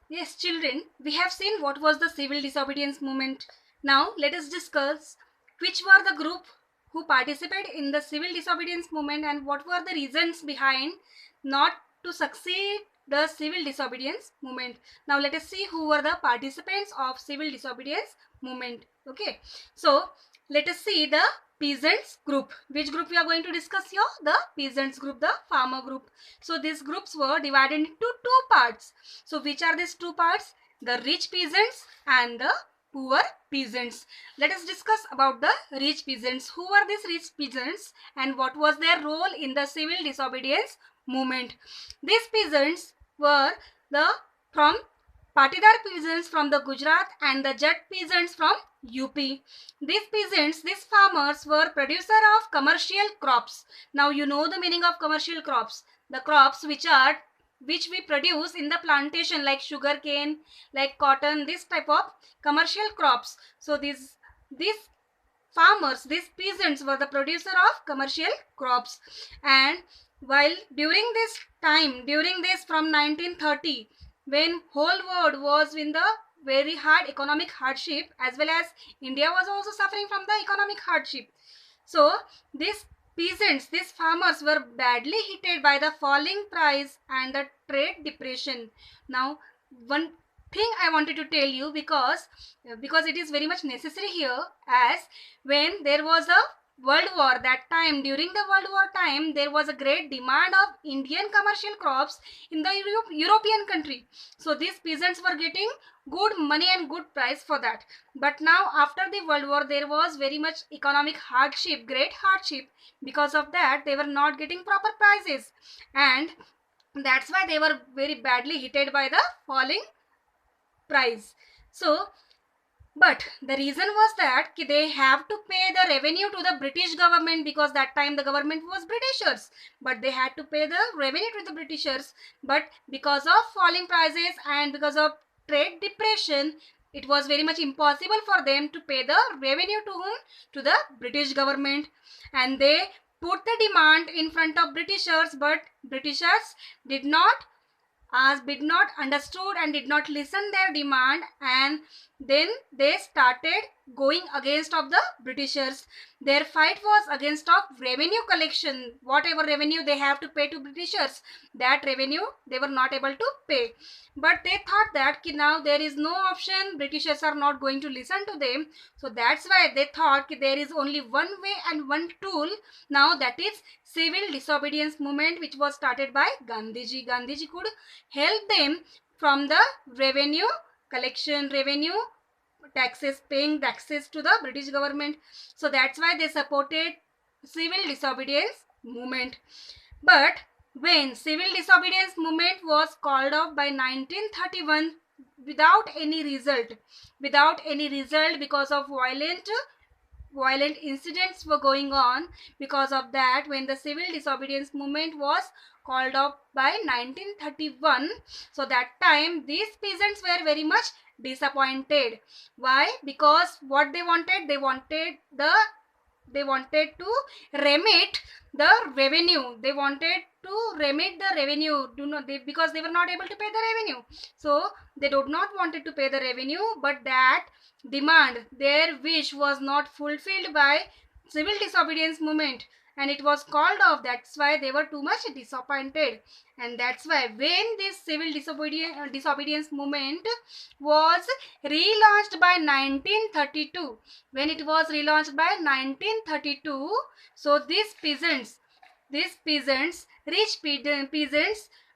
Yes, children, we have seen what was the civil disobedience movement. Now, let us discuss which were the group who participated in the civil disobedience movement and what were the reasons behind not to succeed the civil disobedience movement. Now, let us see who were the participants of civil disobedience movement. Okay, so let us see the peasants group. Which group we are going to discuss here? The peasants group, the farmer group. So these groups were divided into two parts. So which are these two parts? The rich peasants and the poor peasants. Let us discuss about the rich peasants. Who were these rich peasants and what was their role in the civil disobedience movement? These peasants were the from Patidar peasants from the Gujarat and the Jat peasants from UP. These peasants, these farmers were producer of commercial crops. Now you know the meaning of commercial crops. The crops which we produce in the plantation like sugar cane, like cotton, this type of commercial crops. So these farmers, these peasants were the producer of commercial crops. And while during this time, during this from 1930, when whole world was in the very hard economic hardship, as well as India was also suffering from the economic hardship. So these peasants, these farmers were badly hit by the falling price and the trade depression. Now, one thing I wanted to tell you, because it is very much necessary here, as when there was a world war, that time during the world war time there was a great demand of Indian commercial crops in the European country. So these peasants were getting good money and good price for that. But now after the world war there was very much economic hardship, great hardship. Because of that they were not getting proper prices, and that's why they were very badly hit by the falling price. So but the reason was that they have to pay the revenue to the British government, because that time the government was Britishers. But they had to pay the revenue to the Britishers. But because of falling prices and because of trade depression, it was very much impossible for them to pay the revenue to whom? To the British government. And they put the demand in front of Britishers, but Britishers did not understood and did not listen their demand, and then they started going against of the Britishers. Their fight was against of revenue collection. Whatever revenue they have to pay to Britishers, that revenue they were not able to pay. But they thought that now there is no option, Britishers are not going to listen to them. So that's why they thought there is only one way and one tool now, that is civil disobedience movement, which was started by Gandhiji. Gandhiji could help them from the revenue collection, revenue taxes, paying taxes to the British government. So that's why they supported civil disobedience movement. But when civil disobedience movement was called off by 1931 without any result, because of violent incidents were going on. Because of that, when the civil disobedience movement was called off by 1931, so that time these peasants were very much disappointed. Why? Because what they wanted to remit the revenue. They wanted to remit the revenue, because they were not able to pay the revenue. So they did not wanted to pay the revenue, but that demand, their wish, was not fulfilled by civil disobedience movement, and it was called off. That's why they were too much disappointed. And that's why when this civil disobedience movement was relaunched by 1932, when it was relaunched by 1932, so these peasants, rich peasants,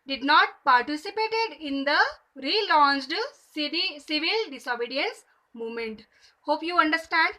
did not participated in the relaunched civil disobedience movement. Hope you understand.